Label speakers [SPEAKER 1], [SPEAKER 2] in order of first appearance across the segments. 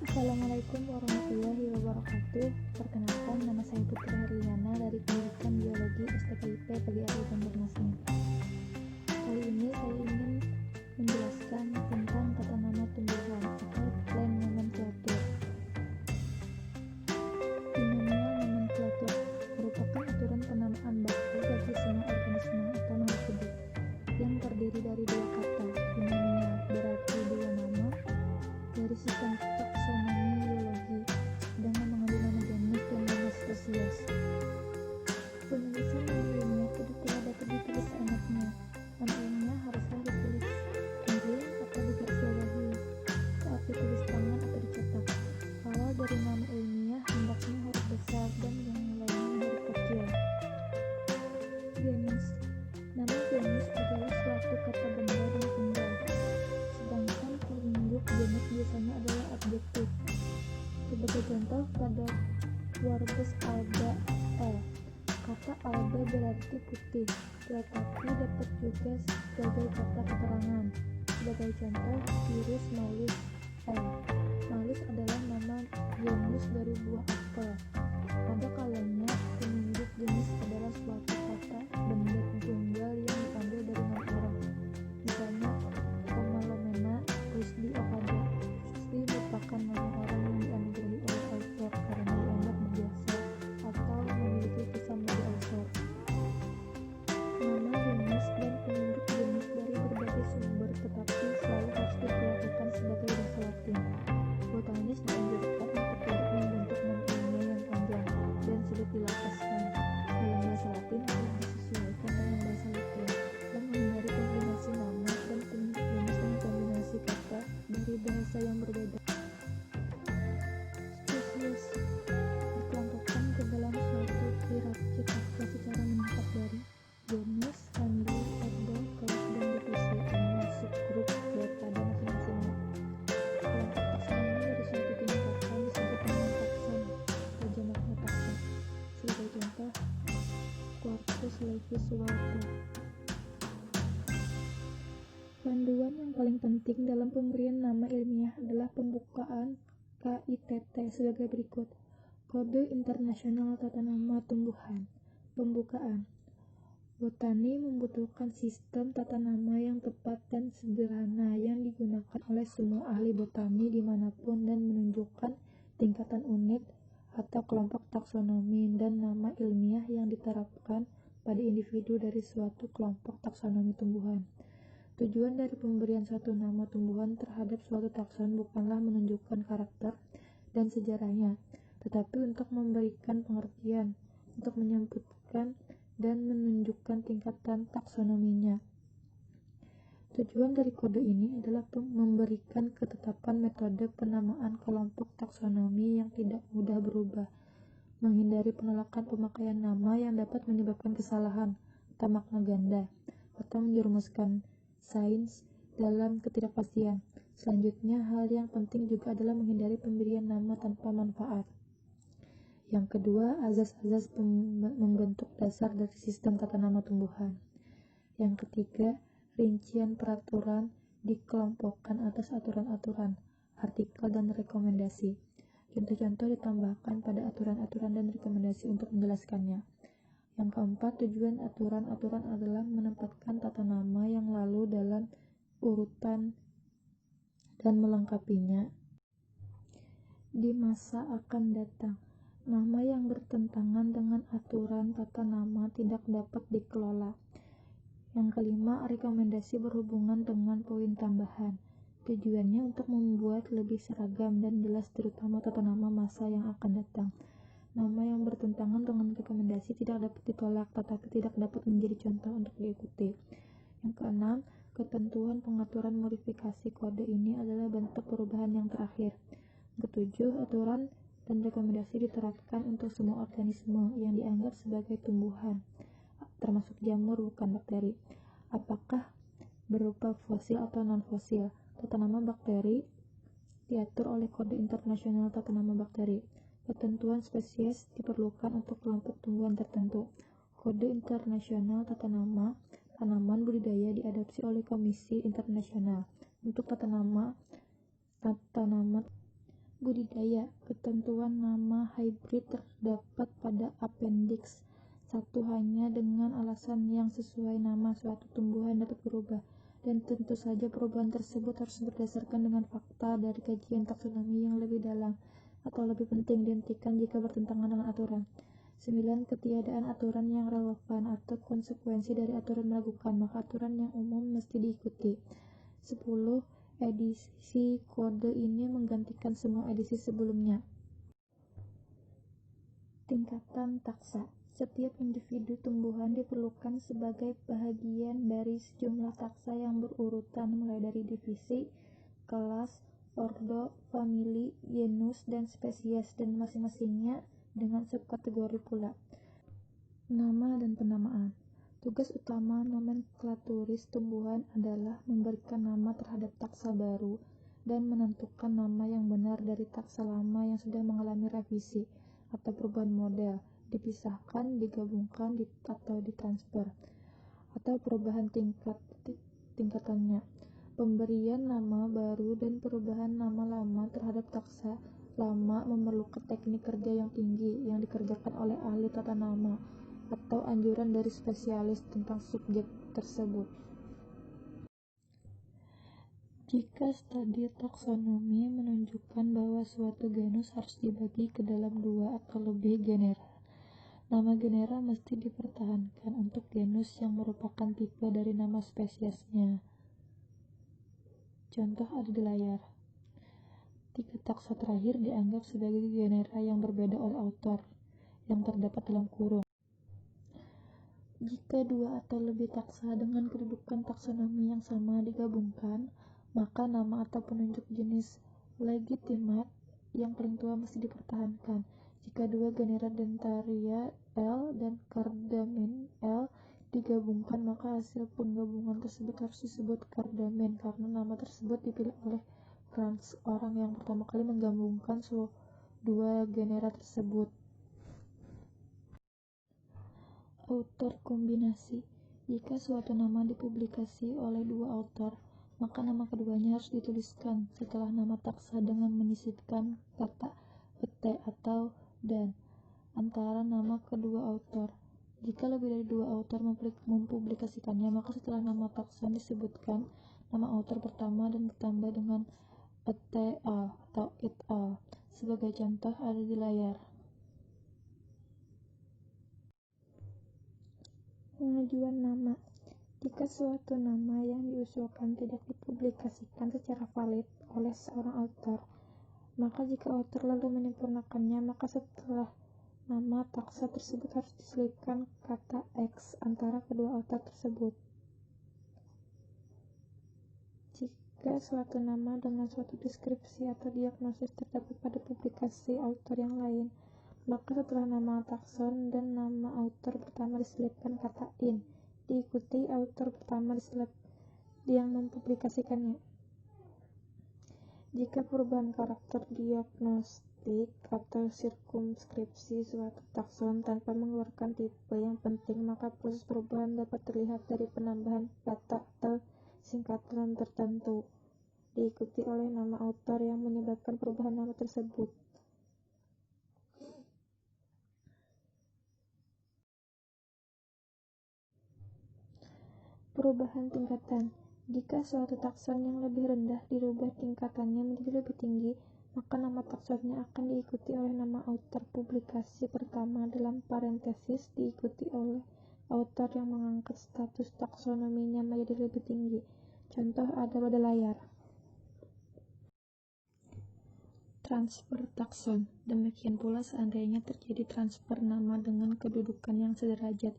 [SPEAKER 1] Assalamualaikum warahmatullahi wabarakatuh. Perkenalkan, nama saya Putri Haryana dari Pendidikan Biologi STKIP PGRI Banjarmasin. Kali ini saya ingin menjelaskan tentang tata nama tumbuhan atau plant nomenclature. Binomial nomenclature merupakan aturan penamaan baku bagi semua organisme atau makhluk hidup yang terdiri dari dua kata. Binomial berarti dua nama dari sistem taksonomi biologi dengan mengambil nama genus dan nama spesies. Penulisan nama ilmiah tidak dapat ditulis seenaknya. Nama ilmiah haruslah ditulis miring atau digarisbawahi saat ditulis tangan atau dicetak. Awal dari nama ilmiah hendaknya huruf besar dan yang lainnya huruf kecil. Genus. Nama genus adalah suatu kata benda dan tunggal, sedangkan pelindung genus biasanya adalah adjektif. Sebagai contoh, pada Forbes alba L, kata alba berarti putih, tetapi dapat juga sebagai kata keterangan. Sebagai contoh, virus malus L. Malus adalah nama genus dari buah apel. Ada kalanya penunjuk jenis adalah suatu kata benda tunggal yang diambil dari nama orang. Misalnya, Pomalomena Rusdi Okada. Rusdi merupakan nama orang yang dianugerahi oleh author karena dianggap berjasa atau memiliki pesan dari author. Nama genus dan penunjuk jenis dari berbagai sumber, tetapi selalu harus diperlakukan sebagai bahasa Latin. Botanis dianjurkan untuk tidak membentuk nama ilmiah yang panjang dan sulit dilafazkan. Dalam bahasa Latin harus disesuaikan dengan bahasa Latin dan menghindari kombinasi nama dan penunjuk jenis dengan kombinasi kata dari bahasa yang berbeda. Spesies dikelompokkan ke dalam suatu hierarki kata secara meningkat dari genus, famili, ordo, kelas, dan divisi dengan subgrup daripada masing-masingnya. Kelompok taksonomi dari suatu tingkatan disebut dengan takson atau jamaknya takson. Sebagai contoh, Quartus levis Walter. Panduan yang paling penting dalam pemberian nama ilmiah adalah pembukaan KITT sebagai berikut. Kode Internasional Tata Nama Tumbuhan. Pembukaan. Botani membutuhkan sistem tata nama yang tepat dan sederhana yang digunakan oleh semua ahli botani dimanapun dan menunjukkan tingkatan unit atau kelompok taksonomi dan nama ilmiah yang diterapkan pada individu dari suatu kelompok taksonomi tumbuhan. Tujuan dari pemberian suatu nama tumbuhan terhadap suatu takson bukanlah menunjukkan karakter dan sejarahnya, tetapi untuk memberikan pengertian, untuk menyebutkan dan menunjukkan tingkatan taksonominya. Tujuan dari kode ini adalah memberikan ketetapan metode penamaan kelompok taksonomi yang tidak mudah berubah, menghindari penolakan pemakaian nama yang dapat menyebabkan kesalahan atau makna ganda, atau menjerumuskan sains dalam ketidakpastian. Selanjutnya, hal yang penting juga adalah menghindari pemberian nama tanpa manfaat. Yang kedua, azas-azas membentuk dasar dari sistem tata nama tumbuhan. Yang ketiga, rincian peraturan dikelompokkan atas aturan-aturan, artikel, dan rekomendasi. Contoh-contoh ditambahkan pada aturan-aturan dan rekomendasi untuk menjelaskannya. Yang keempat, tujuan aturan-aturan adalah menempatkan tata nama yang lalu dalam urutan dan melengkapinya di masa akan datang. Nama yang bertentangan dengan aturan tata nama tidak dapat dikelola. Yang kelima, rekomendasi berhubungan dengan poin tambahan. Tujuannya untuk membuat lebih seragam dan jelas terutama tata nama masa yang akan datang. Nama yang bertentangan dengan rekomendasi tidak dapat ditolak, tetapi tidak dapat menjadi contoh untuk diikuti. Yang keenam, ketentuan pengaturan modifikasi kode ini adalah bentuk perubahan yang terakhir. Ketujuh, aturan dan rekomendasi diterapkan untuk semua organisme yang dianggap sebagai tumbuhan, termasuk jamur bukan bakteri, apakah berupa fosil atau non-fosil. Tata nama bakteri diatur oleh Kode Internasional Tata Nama Bakteri. Ketentuan spesies diperlukan untuk kelompok tumbuhan tertentu. Kode Internasional Tata Nama Tanaman Budidaya diadopsi oleh Komisi Internasional untuk tata nama Budidaya. Ketentuan nama hybrid terdapat pada Appendix 1 hanya dengan alasan yang sesuai nama suatu tumbuhan dapat berubah, dan tentu saja perubahan tersebut harus berdasarkan dengan fakta dari kajian taksonomi yang lebih dalam, atau lebih penting dihentikan jika bertentangan dengan aturan. 9. Ketiadaan aturan yang relevan atau konsekuensi dari aturan meragukan, maka aturan yang umum mesti diikuti. 10. Edisi kode ini menggantikan semua edisi sebelumnya. Tingkatan taksa. Setiap individu tumbuhan diperlukan sebagai bahagian dari sejumlah taksa yang berurutan mulai dari divisi, kelas, ordo, famili, genus, dan spesies, dan masing-masingnya dengan subkategori pula. Nama dan penamaan. Tugas utama nomenklaturis tumbuhan adalah memberikan nama terhadap taksa baru dan menentukan nama yang benar dari taksa lama yang sudah mengalami revisi atau perubahan model, dipisahkan, digabungkan, atau ditransfer, atau perubahan tingkatannya. Pemberian nama baru dan perubahan nama lama terhadap taksa lama memerlukan teknik kerja yang tinggi yang dikerjakan oleh ahli tata nama atau anjuran dari spesialis tentang subjek tersebut. Jika studi taksonomi menunjukkan bahwa suatu genus harus dibagi ke dalam 2 atau lebih genera, nama genera mesti dipertahankan untuk genus yang merupakan tipe dari nama spesiesnya. Contoh ada di layar. 3 taksa terakhir dianggap sebagai genera yang berbeda oleh autor, yang terdapat dalam kurung. Jika 2 atau lebih taksa dengan kedudukan taksonomi yang sama digabungkan, maka nama atau penunjuk jenis legitimat yang paling tua mesti dipertahankan. Jika 2 genera Dentaria L dan Cardamen L digabungkan, maka hasil penggabungan tersebut harus disebut Cardamen karena nama tersebut dipilih oleh Franz, orang yang pertama kali menggabungkan 2 genera tersebut. Autor kombinasi. Jika suatu nama dipublikasi oleh 2 autor, maka nama keduanya harus dituliskan setelah nama taksa dengan menyisipkan kata "ete" atau "dan" antara nama kedua autor. Jika lebih dari 2 autor mempublikasikannya, maka setelah nama taksa disebutkan nama autor pertama dan ditambah dengan "et al" atau "it al". Sebagai contoh ada di layar. Pengajuan nama. Jika suatu nama yang diusulkan tidak dipublikasikan secara valid oleh seorang autor, maka jika autor lalu menyempurnakannya, maka setelah nama taksa tersebut harus diselipkan kata X antara kedua autor tersebut. Jika suatu nama dengan suatu deskripsi atau diagnosis terdapat pada publikasi autor yang lain, maka setelah nama takson dan nama autor pertama diselipkan kata in, diikuti autor pertama yang mempublikasikannya. Jika perubahan karakter diagnostik atau sirkumskripsi suatu takson tanpa mengeluarkan tipe yang penting, maka proses perubahan dapat terlihat dari penambahan kata atau singkatan tertentu, diikuti oleh nama autor yang menyebabkan perubahan nama tersebut. Perubahan tingkatan. Jika suatu takson yang lebih rendah dirubah tingkatannya menjadi lebih tinggi, maka nama taksonnya akan diikuti oleh nama autor publikasi pertama dalam parentesis diikuti oleh autor yang mengangkat status taksonominya menjadi lebih tinggi. Contoh ada pada layar. Transfer takson. Demikian pula seandainya terjadi transfer nama dengan kedudukan yang sederajat,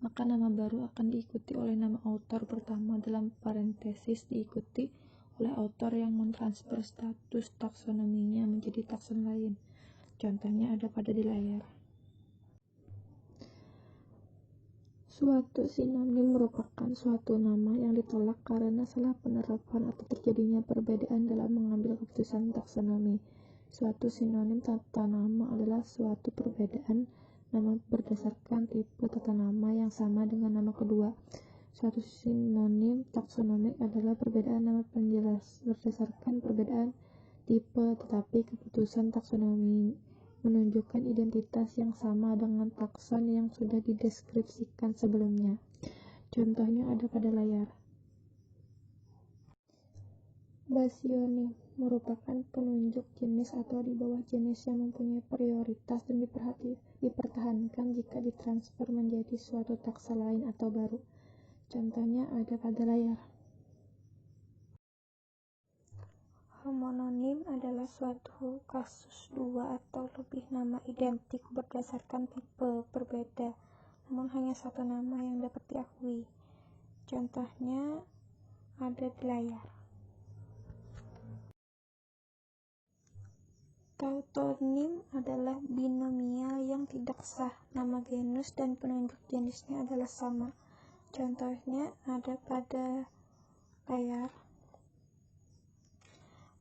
[SPEAKER 1] maka nama baru akan diikuti oleh nama autor pertama dalam parentesis diikuti oleh autor yang mentransfer status taksonominya menjadi takson lain. Contohnya ada pada di layar. Suatu sinonim merupakan suatu nama yang ditolak karena salah penerapan atau terjadinya perbedaan dalam mengambil keputusan taksonomi. Suatu sinonim tata nama adalah suatu perbedaan nama berdasarkan tipe tata nama yang sama dengan nama kedua. Suatu sinonim taksonomik adalah perbedaan nama penjelas berdasarkan perbedaan tipe, tetapi keputusan taksonomi menunjukkan identitas yang sama dengan takson yang sudah dideskripsikan sebelumnya. Contohnya ada pada layar. Basionim merupakan penunjuk jenis atau di bawah jenis yang mempunyai prioritas dan dipertahankan jika ditransfer menjadi suatu taksa lain atau baru. Contohnya ada pada layar. Homonim adalah suatu kasus dua atau lebih nama identik berdasarkan tipe berbeda, namun hanya satu nama yang dapat diakui. Contohnya ada di layar. Tautonim adalah binomial yang tidak sah, nama genus dan penunjuk jenisnya adalah sama. Contohnya ada pada layar.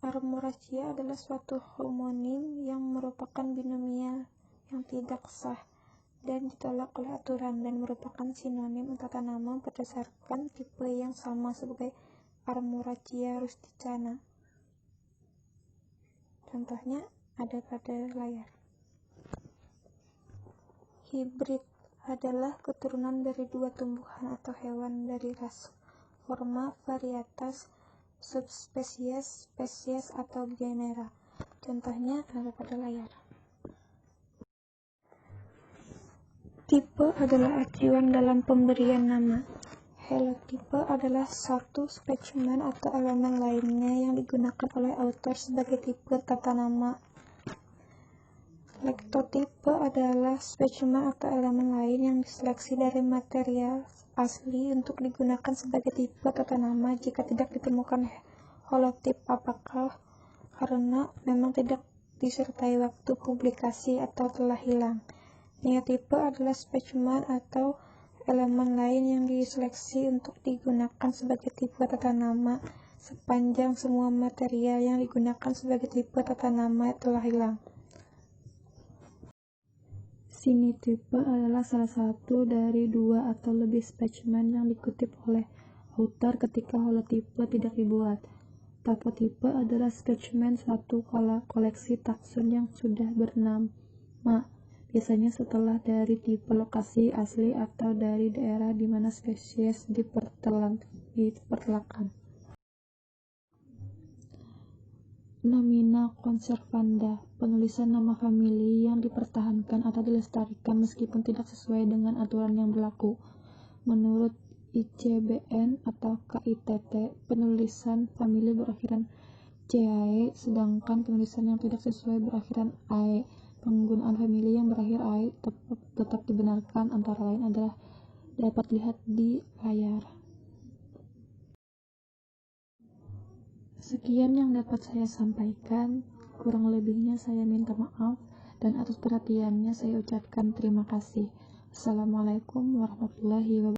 [SPEAKER 1] Armorrhagia adalah suatu homonim yang merupakan binomial yang tidak sah dan ditolak oleh aturan dan merupakan sinonim tata nama berdasarkan tipe yang sama sebagai Armorrhagia rusticana. Contohnya ada pada layar. Hibrid adalah keturunan dari dua tumbuhan atau hewan dari ras, forma, varietas, subspesies, spesies, atau genera. Contohnya ada pada layar. Tipe adalah acuan dalam pemberian nama. Holotipe adalah satu spesimen atau elemen lainnya yang digunakan oleh autor sebagai tipe tata nama. Lektotipe adalah spesimen atau elemen lain yang diseleksi dari material asli untuk digunakan sebagai tipe tata nama jika tidak ditemukan holotip. Apakah karena memang tidak disertai waktu publikasi atau telah hilang. Neotipe adalah spesimen atau elemen lain yang diseleksi untuk digunakan sebagai tipe tata nama sepanjang semua material yang digunakan sebagai tipe tata nama telah hilang. Sinotipe adalah salah satu dari dua atau lebih spesimen yang dikutip oleh autor ketika holotipe tidak dibuat. Tapotipe adalah spesimen suatu koleksi takson yang sudah bernama, biasanya setelah dari tipe lokasi asli atau dari daerah di mana spesies dipertelakan. Nomina conservanda, penulisan nama famili yang dipertahankan atau dilestarikan meskipun tidak sesuai dengan aturan yang berlaku. Menurut ICBN atau KITT, penulisan famili berakhiran CAE, sedangkan penulisan yang tidak sesuai berakhiran AE. Penggunaan famili yang berakhir AE tetap dibenarkan, antara lain adalah dapat lihat di layar. Sekian yang dapat saya sampaikan, kurang lebihnya saya minta maaf, dan atas perhatiannya saya ucapkan terima kasih. Assalamualaikum warahmatullahi wabarakatuh.